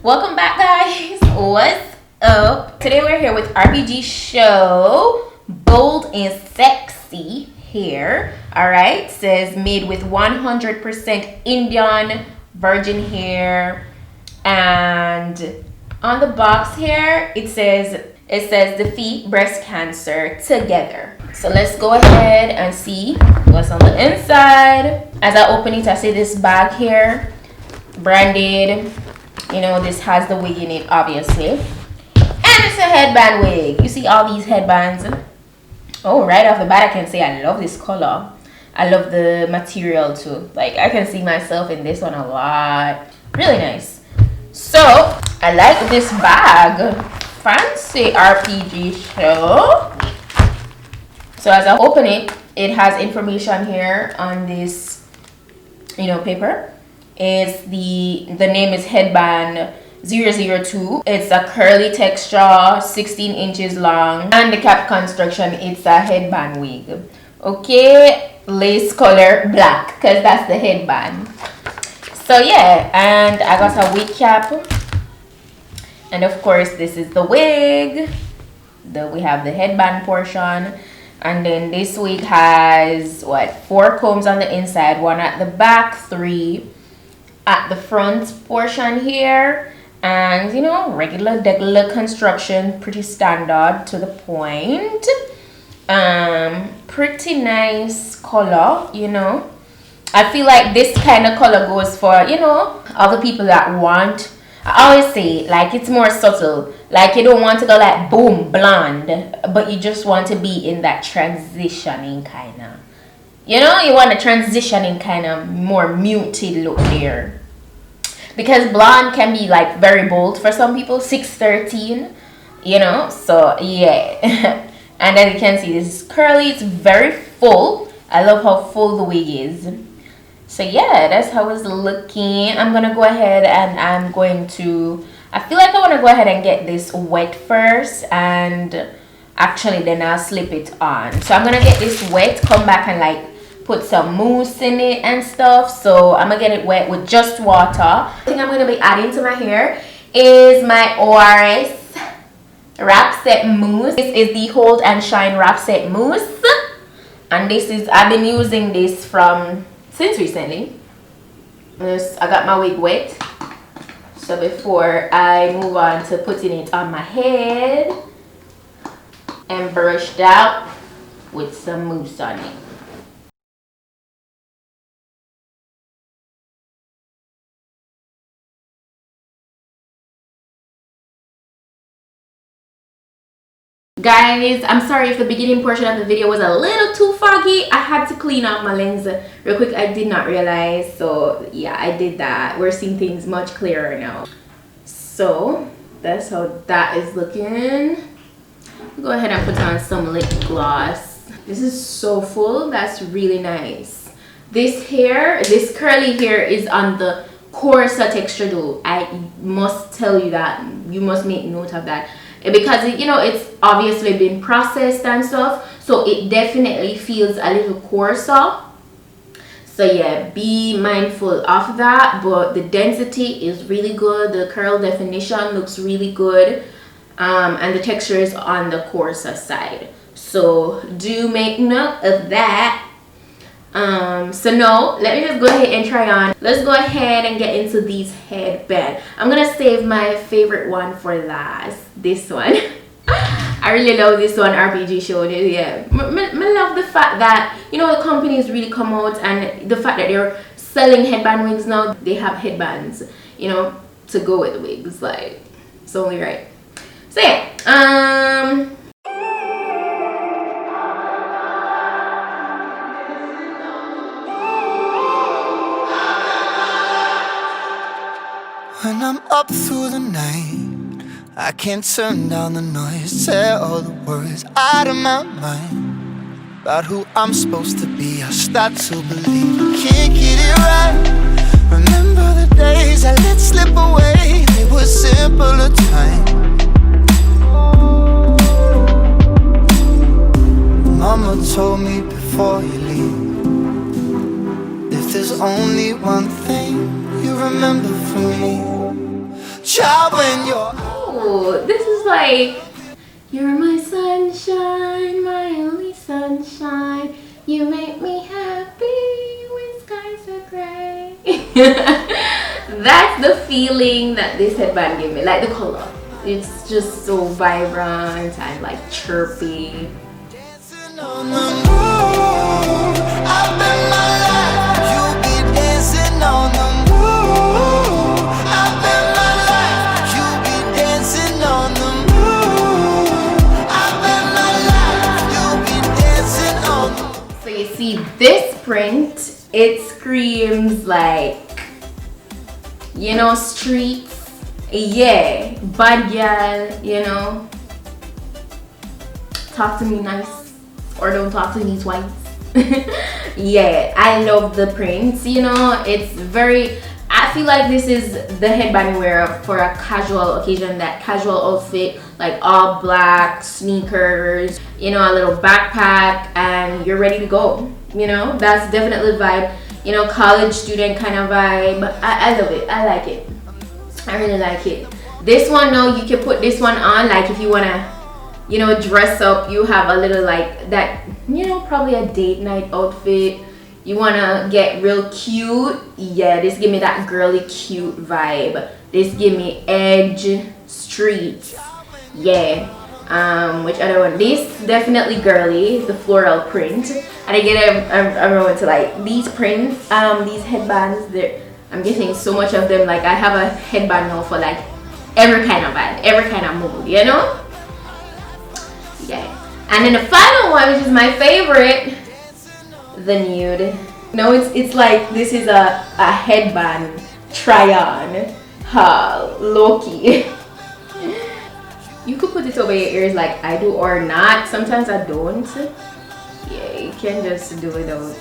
Welcome back, guys. What's up? Today we're here with RPGShow Bold and Sexy hair. Alright, says made with 100% Indian virgin hair, and on the box here it says defeat breast cancer together. So let's go ahead and see what's on the inside. As I open it, I see this bag here branded. You know, this has the wig in it, obviously. And it's a headband wig. You see all these headbands? Oh, right off the bat, I can say I love this color. I love the material too. Like, I can see myself in this one a lot. Really nice. So, I like this bag. Fancy RPGShow. So, as I open it, it has information here on this, paper. It's the name is headband 002. It's a curly texture, 16 inches long, and the cap construction, it's a headband wig. Okay, lace color black, because that's the headband. So yeah, and I got a wig cap, and of course this is the wig. We have the headband portion, and then this wig has 4 combs on the inside, 1 at the back, 3 at the front portion here, and regular construction, pretty standard to the point. Pretty nice color. I feel like this kind of color goes for all the people that want, I always say, like, it's more subtle. Like, you don't want to go like boom blonde, but you just want to be in that transitioning kind of, you want a transitioning kind of more muted look there. Because blonde can be like very bold for some people, 613, so yeah. And then you can see this is curly, it's very full. I love how full the wig is. So yeah, that's how it's looking. I'm gonna go ahead and I feel like I want to go ahead and get this wet first, and actually then I'll slip it on. So I'm gonna get this wet, come back and put some mousse in it and stuff. So I'm gonna get it wet with just water. The thing I'm gonna be adding to my hair is my ORS Wrap Set Mousse. This is the Hold and Shine Wrap Set Mousse, and I've been using this since recently. I got my wig wet, so before I move on to putting it on my head, and brushed out with some mousse on it. Guys, I'm sorry if the beginning portion of the video was a little too foggy. I had to clean out my lens real quick. I did not realize, so yeah, I did that. We're seeing things much clearer now. So that's how that is looking. Go ahead and put on some lip gloss. This is so full. That's really nice. This curly hair is on the coarser texture though. I must tell you that. You must make note of that. Because it's obviously been processed and stuff, so it definitely feels a little coarser. So yeah, be mindful of that. But the density is really good, the curl definition looks really good, and the texture is on the coarser side, so do make note of that. So now let me just go ahead and try on. Let's go ahead and get into these headbands. I'm gonna save my favorite one for last. This one. I really love this one, RPGShow. Yeah, I love the fact that the companies really come out, and the fact that they're selling headband wigs now. They have headbands to go with the wigs. Like, it's only right. So yeah, when I'm up through the night, I can't turn down the noise, tear all the words out of my mind about who I'm supposed to be. I start to believe I can't get it right. Remember the days I let slip away, they were simpler times. Mama told me before you leave, if there's only one thing you remember from me, child when you're. Oh, this is like, you're my sunshine, my only sunshine. You make me happy when skies are gray. That's the feeling that this headband gave me, like the color. It's just so vibrant and like chirpy. Dancing on the moon, I bet my life you'll be dancing on the moon. I bet my life you'll be dancing on the moon. I bet my life you'll be dancing on the moon. So you see this print, it screams like, you know, streets. Yeah, bad girl, you know, talk to me nice or don't talk to me twice. Yeah, I love the prints, you know, it's very, I feel like this is the headband you wear for a casual occasion, that casual outfit, like all black, sneakers, you know, a little backpack, and you're ready to go. You know, that's definitely vibe, you know, college student kind of vibe. I love it, I like it. I really like it. This one now, you can put this one on like if you want to, you know, dress up. You have a little like that, you know, probably a date night outfit. You want to get real cute. Yeah, this give me that girly cute vibe. This give me edge streets. Yeah. Which other one? This definitely girly, the floral print. And I get everyone to like these prints, these headbands. I'm getting so much of them. Like I have a headband now for like every kind of vibe, every kind of mood, you know. Yeah. And then the final one, which is my favorite, the nude. No, it's like this is a headband try on, low-key. You could put it over your ears like I do or not. Sometimes I don't. Yeah, you can just do it out.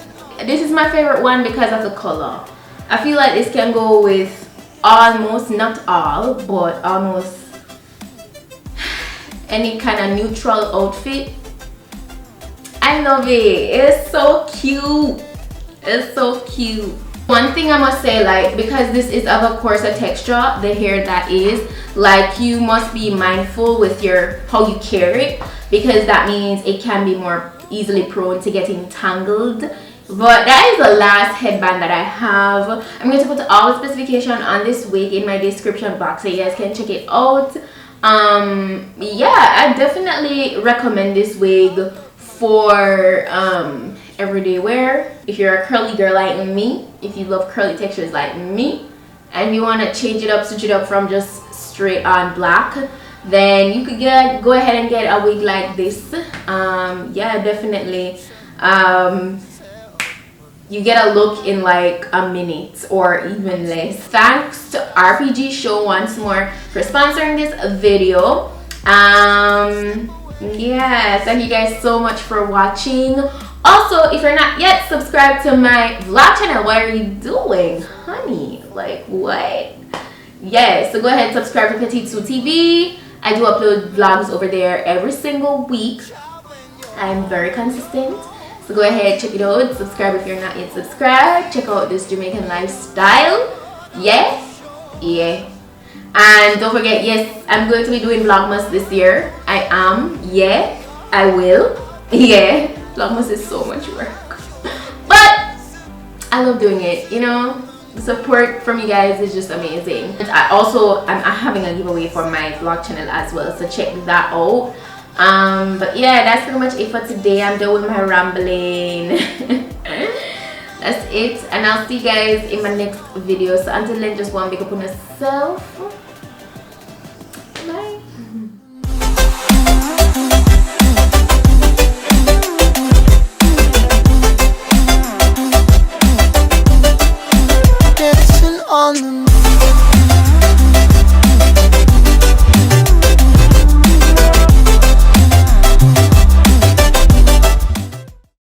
This is my favorite one because of the color. I feel like this can go with almost, not all, but almost any kind of neutral outfit. I love it. It's so cute. It's so cute. One thing I must say, like, because this is of a coarser texture, the hair that is, like, you must be mindful with your how you carry it, because that means it can be more easily prone to getting tangled. But that is the last headband that I have. I'm going to put all the specification on this wig in my description box so you guys can check it out. Yeah, I definitely recommend this wig for everyday wear. If you're a curly girl like me, if you love curly textures like me, and you want to change it up, switch it up from just straight on black, then you could go ahead and get a wig like this. Yeah, definitely. You get a look in like a minute or even less. Thanks to RPGShow once more for sponsoring this video. Yeah, thank you guys so much for watching. Also, if you're not yet subscribed to my vlog channel, what are you doing, honey? Like, what? Yeah, so go ahead and subscribe to PETITE-SUE TV. I do upload vlogs over there every single week. I'm very consistent. So go ahead, check it out. Subscribe if you're not yet subscribed. Check out this Jamaican lifestyle. Yeah. And don't forget, yes, I'm going to be doing Vlogmas this year. I am. Yeah, I will. Yeah, Vlogmas is so much work. But I love doing it, you know. The support from you guys is just amazing. And I'm having a giveaway for my vlog channel as well, so check that out. But yeah, that's pretty much it for today. I'm done with my rambling. That's it, and I'll see you guys in my next video. So until then, just one big up on yourself. Bye. Dancing on the